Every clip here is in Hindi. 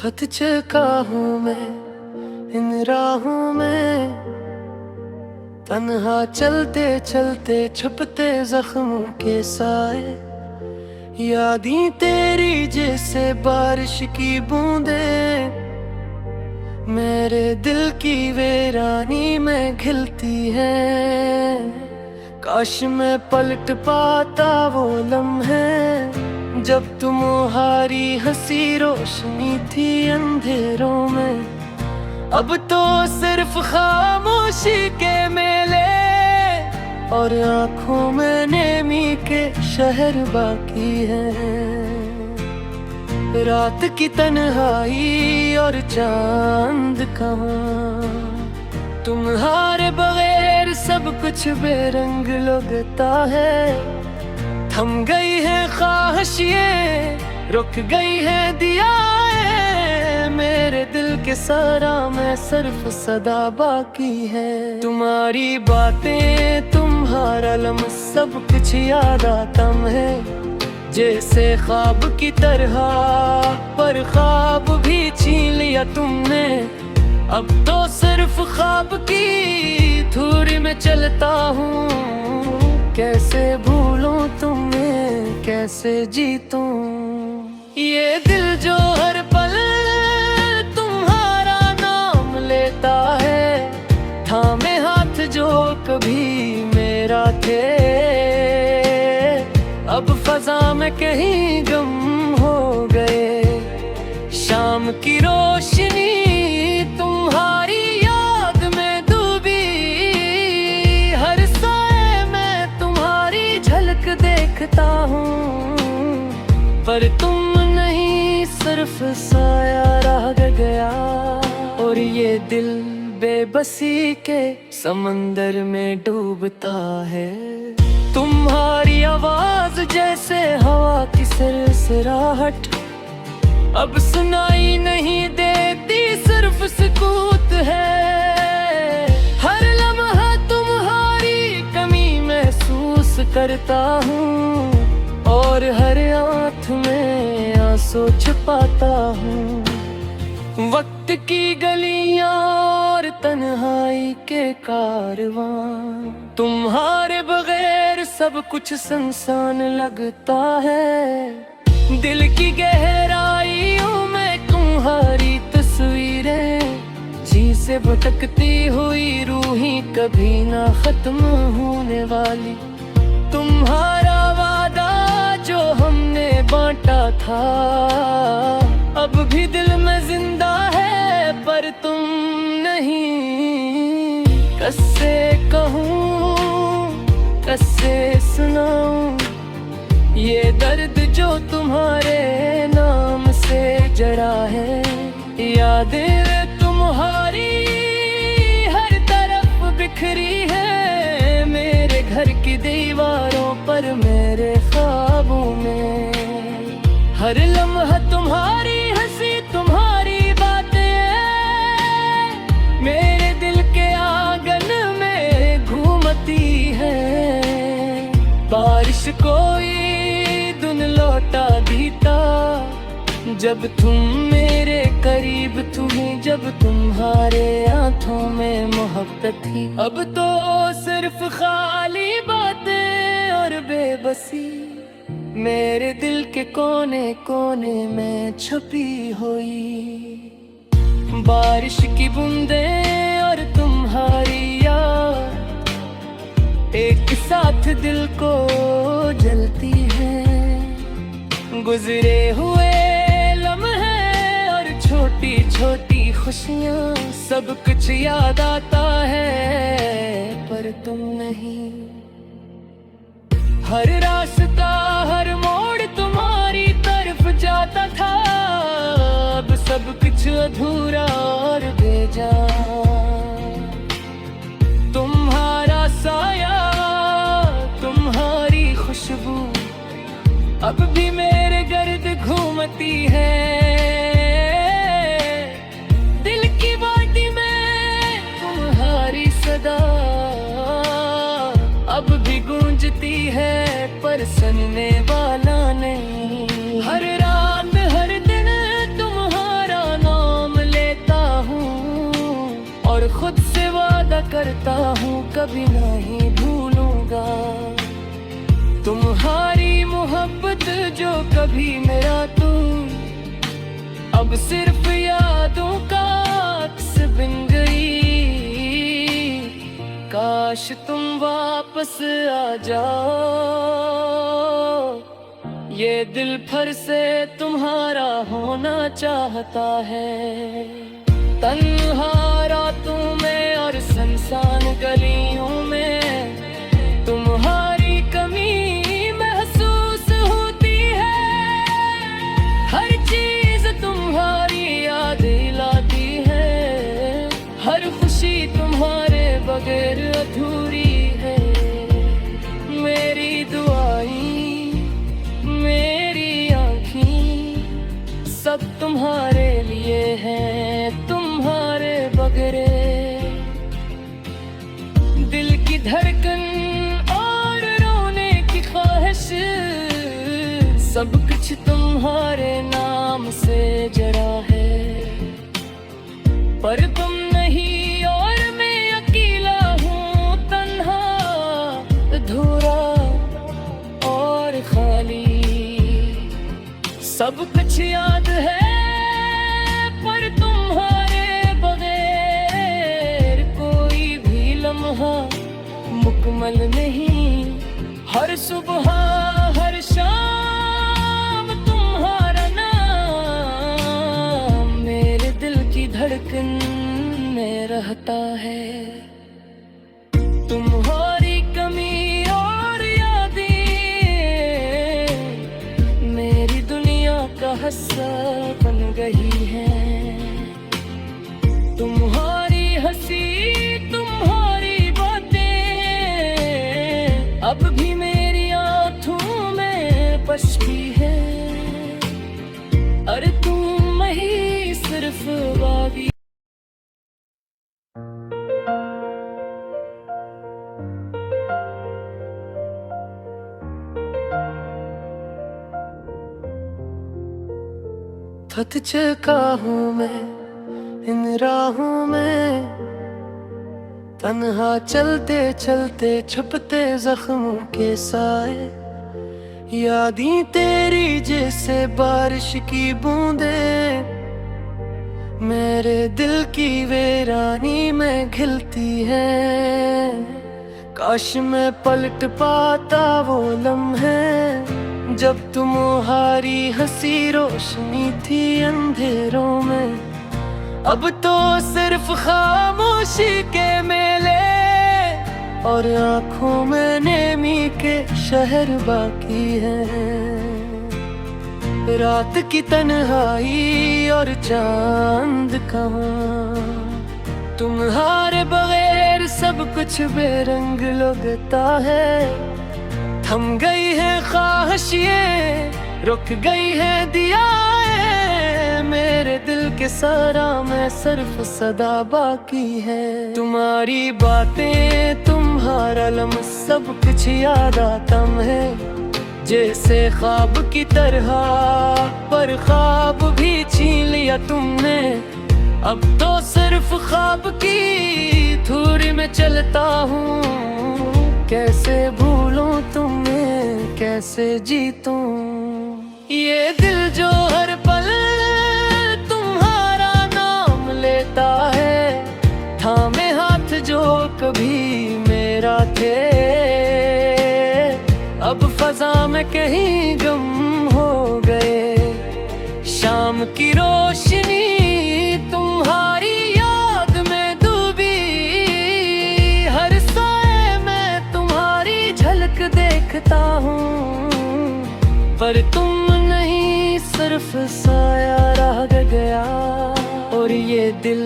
थक चुका हूँ मैं इन राहों में, तन्हा चलते चलते छुपते जख्मों के साए। यादें तेरी जैसे बारिश की बूंदे, मेरे दिल की वीरानी में खिलती है। काश मैं पलट पाता वो लम्हे, जब तुम्हारी हंसी रोशनी थी अंधेरों में। अब तो सिर्फ खामोशी के मेले और आंखों में नेमी के शहर बाकी है। रात की तन्हाई और चांद कहाँ, तुम्हारे बगैर सब कुछ बेरंग लगता है। थम गई है ख्वाहिशें, रुक गई है दियाएं, मेरे दिल के सारा में सिर्फ सदा बाकी है। तुम्हारी बातें, तुम्हारा लम्हा, सब कुछ याद आता है जैसे ख्वाब की तरह, पर ख्वाब भी छीन लिया तुमने। अब तो सिर्फ ख्वाब की धूरी में चलता हूँ, कैसे भूलूं तुम्हें, कैसे जीतूं। ये दिल जो हर पल तुम्हारा नाम लेता है, थामे हाथ जो कभी मेरा थे। अब फजा में कहीं गुम हो गए, शाम की रोशनी तुम्हारी याद में डूबी। हर साए में तुम्हारी झलक देखता हूँ, पर तुम नहीं, सिर्फ साया रह गया। और ये दिल बेबसी के समंदर में डूबता है। तुम्हारी आवाज जैसे हवा की सिरसिराहट, अब सुनाई नहीं देती, सिर्फ सुकूत है। हर लम्हा तुम्हारी कमी महसूस करता हूँ, और हर आँख में आंसू छुपाता हूँ। वक्त की गलियां और तन्हाई के कारवां, तुम्हारे बगैर सब कुछ सुनसान लगता है। दिल की गहराइयों में तुम्हारी तस्वीरें, जी से भटकती हुई रूही कभी ना खत्म होने वाली। तुम्हारा वादा जो हमने बांटा था, अब भी दिल में जिंदा है, पर तुम नहीं। कैसे कहूँ, कैसे सुनाऊं, ये दर्द जो तुम्हारे नाम से जड़ा है। यादें तुम्हारी हर तरफ बिखरी है, मेरे घर की दीवारों पर, मेरे ख्वाबों में। हर लम्हा तुम्हारी हंसी, तुम्हारी बातें मेरे दिल के आंगन में घूमती है। बारिश कोई दिन लौटा देता, जब तुम मेरे करीब तुम्हें, जब तुम्हारे आंखों में मोहब्बत थी। अब तो सिर्फ खाली बातें और बेबसी, मेरे दिल के कोने कोने में छुपी हुई। बारिश की बूंदें और तुम्हारी याद, एक साथ दिल को जलती है। गुजरे हुए लम्हे और छोटी छोटी खुशियाँ, सब कुछ याद आता है, पर तुम नहीं। हर रास्ता, हर मोड़ तुम्हारी तरफ जाता था, अब सब कुछ अधूरा और बेजान। तुम्हारा साया, तुम्हारी खुशबू, अब भी मेरे गर्द घूमती है। दिल की वादी में तुम्हारी सदा अब भी गूंजती है, पर सुनने वाला नहीं। हर रात, हर दिन तुम्हारा खुद से वादा करता हूँ कभी नहीं भूलूंगा तुम्हारी मोहब्बत जो कभी मेरा तू अब सिर्फ यादों का अक्स बन गई। काश तुम वापस आ जाओ, ये दिल फिर से तुम्हारा होना चाहता है। तन्हा रातों में और सुनसान गलियों में तुम्हारी कमी महसूस होती है। हर चीज तुम्हारी याद दिलाती है, हर खुशी तुम्हारे बगैर अधूरी है। मेरी दुआएं, मेरी आँखें सब तुम्हारे लिए हैं, तुम्हारे बगैर दिल की धड़कन और रोने की ख्वाहिश सब कुछ तुम्हारे नाम से जड़ा है। पर तुम नहीं और मैं अकेला हूँ, तन्हा अधूरा और खाली। सब कुछ याद है पर तुम्हारे बगैर कोई भी लम्हा मुकम्मल नहीं। हर सुबह हर शाम तुम्हारा नाम मेरे दिल की धड़कन में रहता है। तुम्हारी कमी और यादें मेरी दुनिया का हिस्सा बन गई है। तुम्हारी हंसी तुम्हारी बातें अब भी मेरी आँखों में बसती है। अरे तुम ही सिर्फ बागी। थक चुका हूँ मैं इन राहों में, तन्हा चलते चलते छुपते जख्मों के साए। यादें तेरी जैसे बारिश की बूंदें मेरे दिल की वीरानी में खिलती है। काश मैं पलट पाता वो लम्हे जब तुम्हारी हंसी रोशनी थी अंधेरों में। अब तो सिर्फ खामोशी के मेले और आँखों में नेमी के शहर बाकी हैं। रात की तन्हाई और चांद कहाँ, तुम्हारे बगैर सब कुछ बेरंग लगता है। थम गई है ख्वाहिशें, रुक गई है दियाएं मेरे दिल के सारा में सिर्फ सदा बाकी है। तुम्हारी बातें तुम्हारा लम्हा सब कुछ याद आता है जैसे ख्वाब की तरह, पर ख्वाब भी छीन लिया तुमने। अब तो सिर्फ ख्वाब की धूरी में चलता हूँ। कैसे भूलूं तुम्हें, कैसे जीतूं ये दिल जो हर पल तुम्हारा नाम लेता है। थामे हाथ जो कभी मेरा थे अब फजा में कहीं गुम हो गए। शाम की रोशनी तुम्हारी याद में डूबी, हर साए में तुम्हारी झलक देखता हूँ। पर तुम नहीं सिर्फ साया रह गया और ये दिल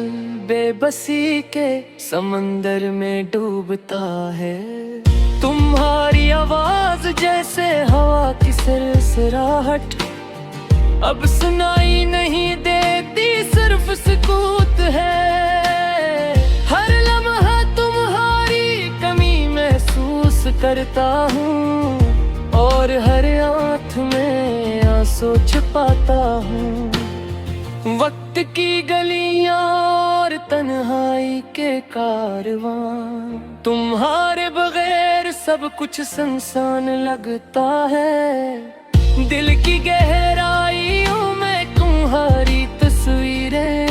बेबसी के समंदर में डूबता है। तुम्हारी आवाज जैसे हवा की सिरसिराहट अब सुनाई नहीं देती, सिर्फ सुकूत है। हर लम्हा तुम्हारी कमी महसूस करता हूँ और हर आँख में आंसू छुपाता हूँ। वक्त की गलियां और तन्हाई के कारवां। तुम्हारे बगैर सब कुछ सुनसान लगता है। दिल की गहराइयों में तुम्हारी तस्वीरें,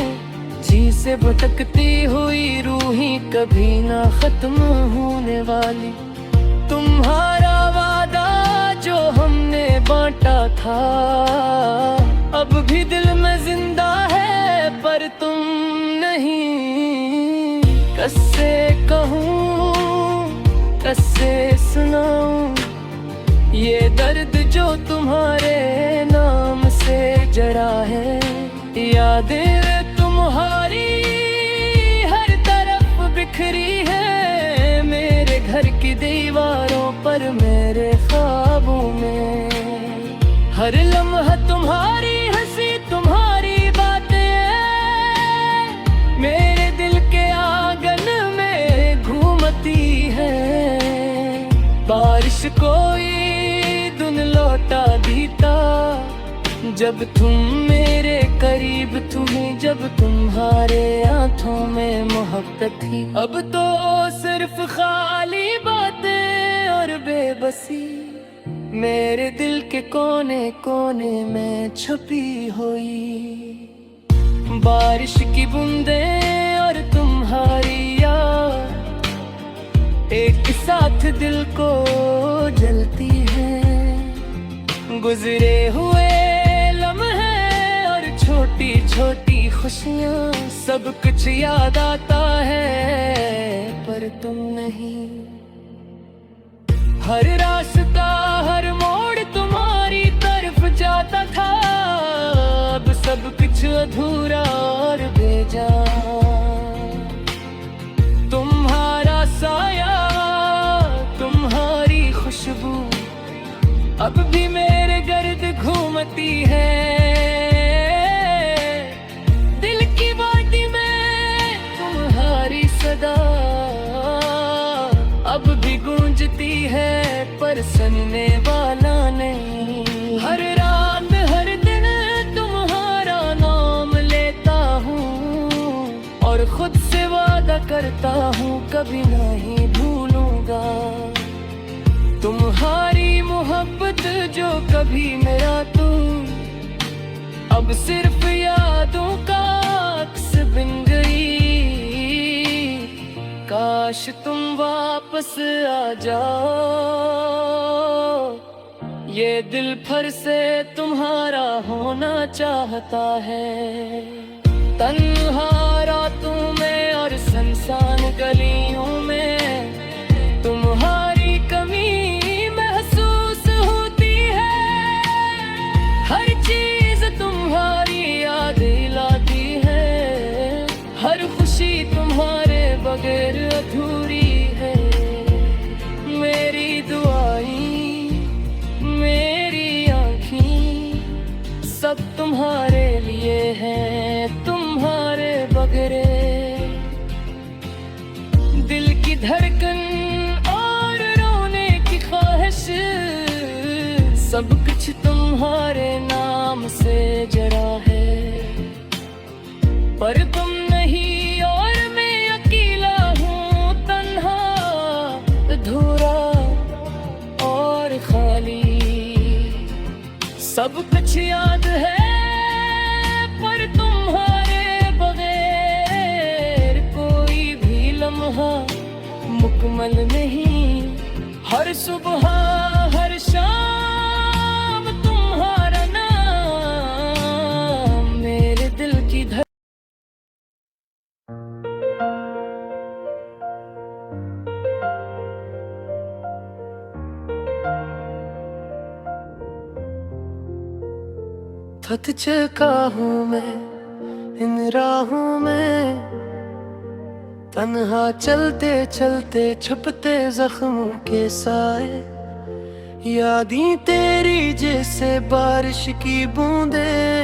जी से भटकती हुई रूही कभी ना खत्म होने वाली। तुम्हारा वादा जो हमने बांटा था अब भी दिल में जिंदा है, पर तुम नहीं। कैसे कहूँ, कैसे सुनाऊं ये दर्द जो तुम्हारे नाम से जरा है। यादें तुम्हारी हर तरफ बिखरी है, मेरे घर की दीवारों पर, मेरे ख्वाबों में। हर लम्हा तुम्हारी हंसी, तुम्हारी बातें मेरे दिल के आंगन में घूमती है। बारिश कोई दिन लौटा देता जब तुम मेरे करीब तुम्हें, जब तुम्हारे आंखों में मोहब्बत थी। अब तो सिर्फ खाली बातें और बेबसी मेरे दिल के कोने कोने में छुपी हुई। बारिश की बूंदें और तुम्हारी याद एक साथ दिल को जलती है। गुजरे हुए लम्हे और छोटी छोटी खुशियाँ, सब कुछ याद आता है, पर तुम नहीं। हर रास्ता हर मोड़ तुम्हारी तरफ जाता था, अब सब कुछ अधूरा और बेजान। तुम्हारा साया, तुम्हारी खुशबू अब भी मेरे गर्द घूमती है। दिल की वादी में तुम्हारी सदा अब भी गूंजती है, पर सुनने वाला नहीं। हर रात हर दिन तुम्हारा नाम लेता हूँ और खुद से वादा करता हूँ कभी नहीं भूलूंगा। तुम्हारी मोहब्बत जो कभी मेरा तू, अब सिर्फ यादों का अक्स बन गई। काश तुम वापस आ जाओ, ये दिल फिर से तुम्हारा होना चाहता है। तन्हा रातों में और सुनसान गलियों में तुम्हारी कमी महसूस होती है। हर चीज तुम्हारी याद दिलाती है, हर खुशी तुम्हारे बगैर अधूरी है। मेरी दुआएं, मेरी आँखें सब तुम्हारे लिए हैं, तुम्हारे बगैर। दिल की धड़कन और रोने की ख्वाहिश सब कुछ तुम्हारे नाम से जरा है, पर तुम नहीं और मैं अकेला हूँ, तन्हा अधूरा और खाली। सब कुछ याद है पर तुम्हारे बगैर कोई भी लम्हा मुकम्मल नहीं। हर सुबह हर शाम तुम्हारा नाम मेरे दिल की धड़कन। थक चुका हूँ मैं इन राहों में, तन्हा चलते चलते छुपते जख्मों के साए। यादें तेरी जैसे बारिश की बूंदें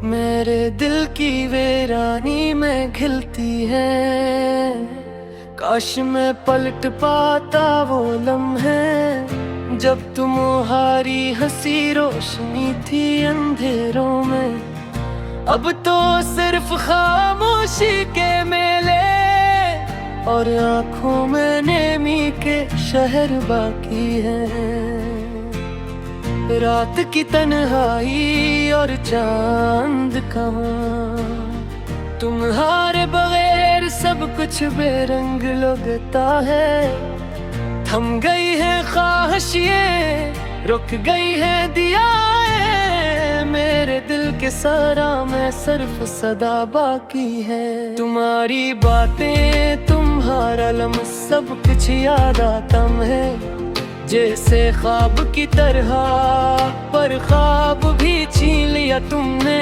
मेरे दिल की वीरानी में खिलती है। काश मैं पलट पाता वो लम्हे जब तुम्हारी हंसी रोशनी थी अंधेरों में। अब तो सिर्फ खामोशी के मेले और आंखों में नेमी के शहर बाकी है। रात की तन्हाई और चांद कहाँ, तुम्हारे बगैर सब कुछ बेरंग लगता है। थम गई है ख्वाहिशें, रुक गई है दियाएं, मेरे दिल के सारा में सिर्फ सदा बाकी है। तुम्हारी बातें, तुम्हारा लम्हा, सब कुछ याद आता है जैसे ख्वाब की तरह, पर ख्वाब भी छीन लिया तुमने।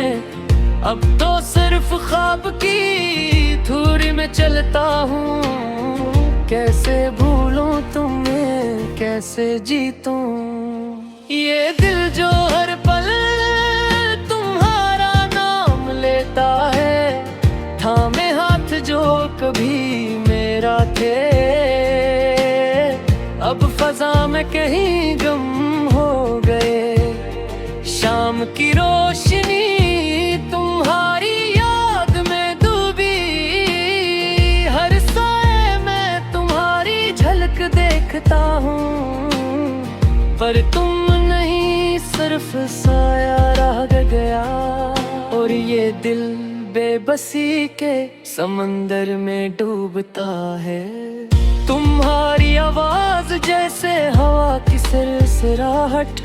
अब तो सिर्फ ख्वाब की धूरी में चलता हूँ, कैसे भूलूं तुम्हें, कैसे जीतूं। ये दिल जो हर पल तुम्हारा नाम लेता है, थामे हाथ जो कभी मेरा थे, अब फजा में कहीं गुम हो गए। शाम की रोशनी तुम्हारी याद में डूबी, हर साए में तुम्हारी झलक देखता हूँ, पर तुम नहीं, सिर्फ साया रह गया। और ये दिल बेबसी के समंदर में डूबता है। तुम्हारी आवाज जैसे हवा की सिरसिराहट,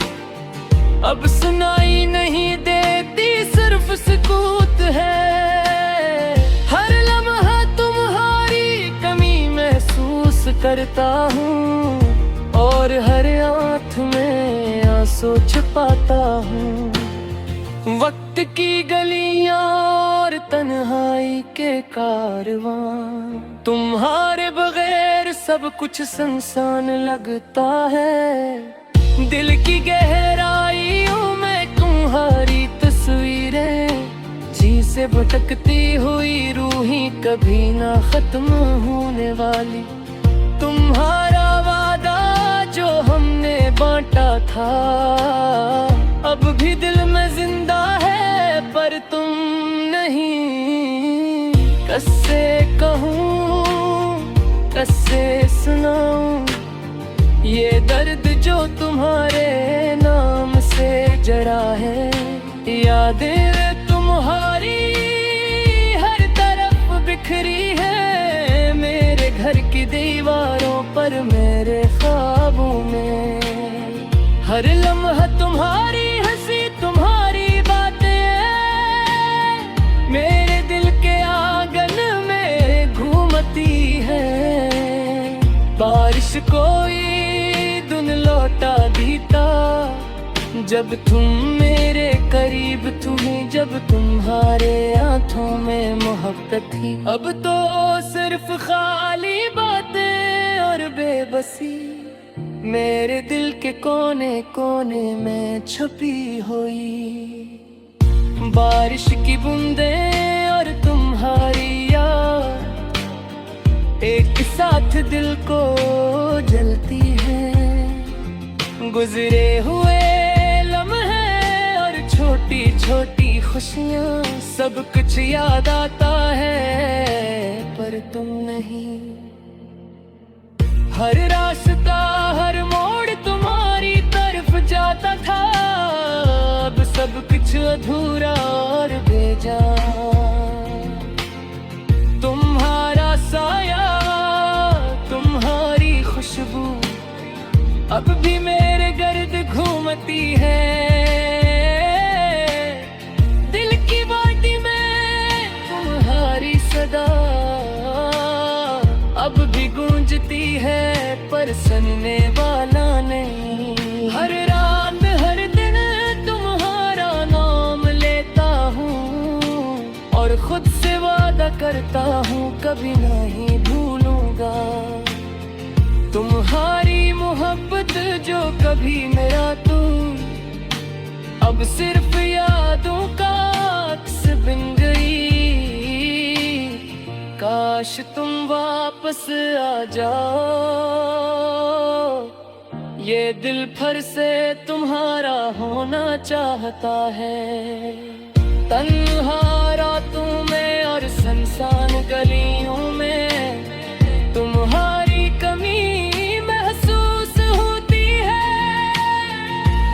अब सुनाई नहीं देती, सिर्फ सुकूत है। हर लम्हा तुम्हारी कमी महसूस करता हूँ, और हर आँख में आंसू छुपाता हूँ। वक्त की गलियां और तन्हाई के कारवां, तुम्हारे बगैर सब कुछ सुनसान लगता है। दिल की गहराइयों में तुम्हारी तस्वीरें, जी से भटकती हुई रूही कभी ना खत्म होने वाली। तुम्हारा वादा जो हमने बांटा था, अब भी दिल में जिंदा है, पर तुम नहीं। कैसे कहूँ, कैसे सुनाऊं, ये दर्द जो तुम्हारे नाम से जरा है। यादें तुम्हारी हर तरफ बिखरी है, मेरे घर की दीवारों पर, मेरे ख्वाबों में। हर लम्हा तुम्हारी हंसी, तुम्हारी बातें मेरे दिल के आंगन में घूमती है। बारिश कोई दिन लौटा देता, जब तुम मेरे करीब तुम्हें, जब तुम्हारे आंखों में मोहब्बत थी। अब तो सिर्फ खाली बातें और बेबसी, मेरे दिल के कोने कोने में छुपी हुई। बारिश की बूंदें और तुम्हारी याद एक साथ दिल को जलती है। गुजरे हुए लम्हे और छोटी छोटी खुशियाँ, सब कुछ याद आता है, पर तुम नहीं। हर रास्ता, हर मोड़ तुम्हारी तरफ जाता था, अब सब कुछ अधूरा और बेजान। तुम्हारा साया, तुम्हारी खुशबू, अब भी मेरे गर्द घूमती है। दिल की वाटी में तुम्हारी सदा अब भी गूंजती है, पर सुनने वाला नहीं। हर रात, हर दिन तुम्हारा नाम लेता हूँ, और खुद से वादा करता हूँ कभी नहीं भूलूंगा। तुम्हारी मोहब्बत जो कभी मेरा तू, अब सिर्फ यादों का अक्स बन गई। काश तुम वापस आ जाओ, ये दिल फिर से तुम्हारा होना चाहता है। तन्हा रातों में और सुनसान गलियों में तुम्हारी कमी महसूस होती है।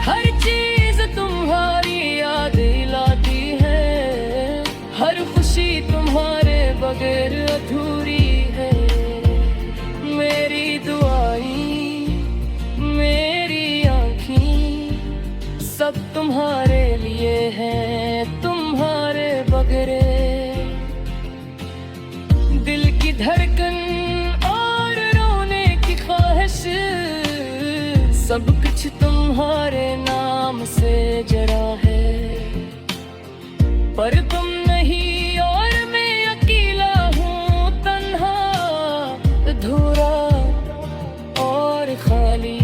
हर चीज तुम्हारी याद दिलाती है, हर खुशी तुम्हारे बगैर अधूरी है। मेरी दुआएं, मेरी आँखें सब तुम्हारे लिए हैं, तुम्हारे बगैर। दिल की धड़कन और रोने की ख्वाहिश सब कुछ तुम्हारे नाम से जड़ा है। पर तुम नहीं और मैं अकेला हूँ, तन्हा, अधूरा और खाली।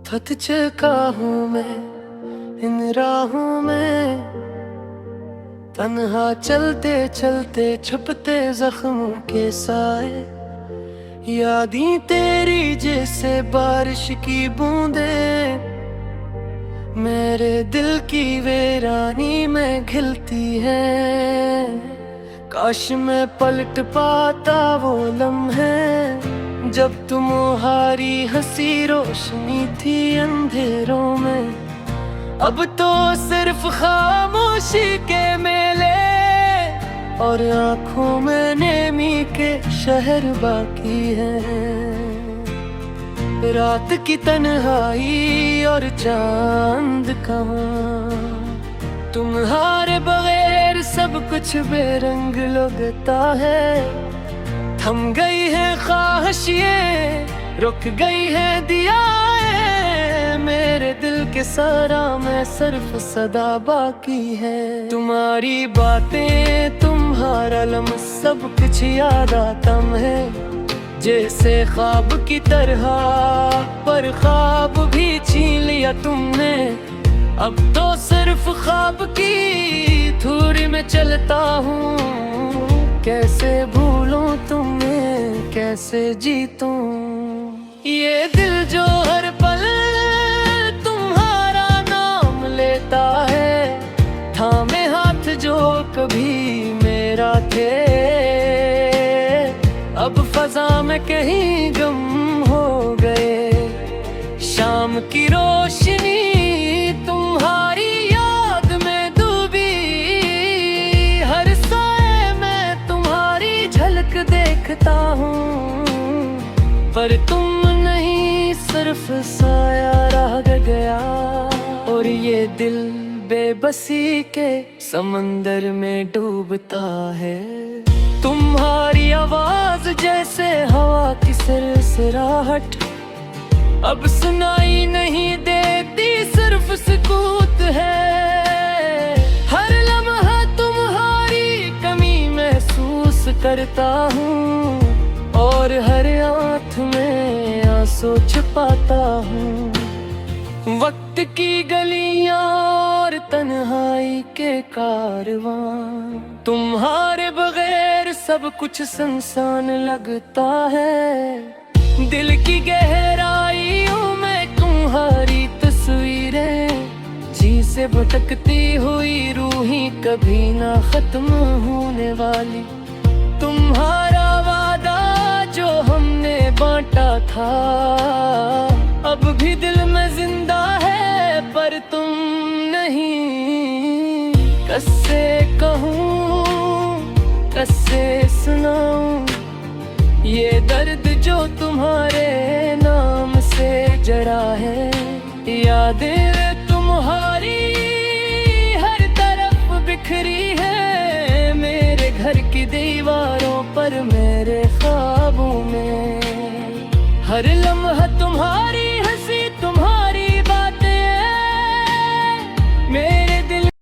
थक चुका हूँ मैं इन राहों में, तन्हा चलते चलते छुपते जख्मों के साए। यादें तेरी जैसे बारिश की बूंदें मेरे दिल की वीरानी में खिलती है। काश मैं पलट पाता वो लम्हे जब तुम्हारी हंसी रोशनी थी अंधेरों में। अब तो सिर्फ खामोशी के मेले और आँखों में नेमी के शहर बाकी हैं। रात की तन्हाई और चांद कहाँ, तुम्हारे बगैर सब कुछ बेरंग लगता है। थम गई है ख्वाहिशें, रुक गई है दियाएं, मेरे दिल के सारा में सिर्फ सदा बाकी है। तुम्हारी बातें, तुम्हारा लम्हा सब कुछ याद आता है, जैसे ख्वाब की तरह। पर ख्वाब भी छीन लिया तुमने, अब तो सिर्फ ख्वाब की धूरी में चलता हूँ। कैसे भूलूं तुम्हें, कैसे जीतूं ये दिल जो हर पल तुम्हारा नाम लेता है। थामे हाथ जो कभी मेरा थे, अब फजा में कहीं गुम हो गए। शाम की रोशनी तुम्हारी याद में डूबी, हर साए में तुम्हारी झलक देखता हूँ। पर तुम नहीं, सिर्फ साया रह गया, और ये दिल बेबसी के समंदर में डूबता है। तुम्हारी आवाज जैसे हवा की सिरसिराहट, अब सुनाई नहीं देती, सिर्फ सुकूत है। हर लम्हा तुम्हारी कमी महसूस करता हूँ, और हर आँख में आंसू छुपाता हूँ। वक्त की गलियां और तन्हाई के कारवां, तुम्हारे बगैर सब कुछ सुनसान लगता है। दिल की गहराइयों में तुम्हारी तस्वीरें, जी से भटकती हुई रूही कभी ना खत्म होने वाली। तुम्हारा वादा जो हमने बांटा था, अब भी दिल में जिंदा है, पर तुम नहीं। कैसे कहूँ, कैसे सुनाऊं ये दर्द जो तुम्हारे नाम से जड़ा है। यादें तुम्हारी हर तरफ बिखरी है, मेरे घर की दीवारों पर, मेरे ख्वाबों में। हर लम्हा तुम्हारी हंसी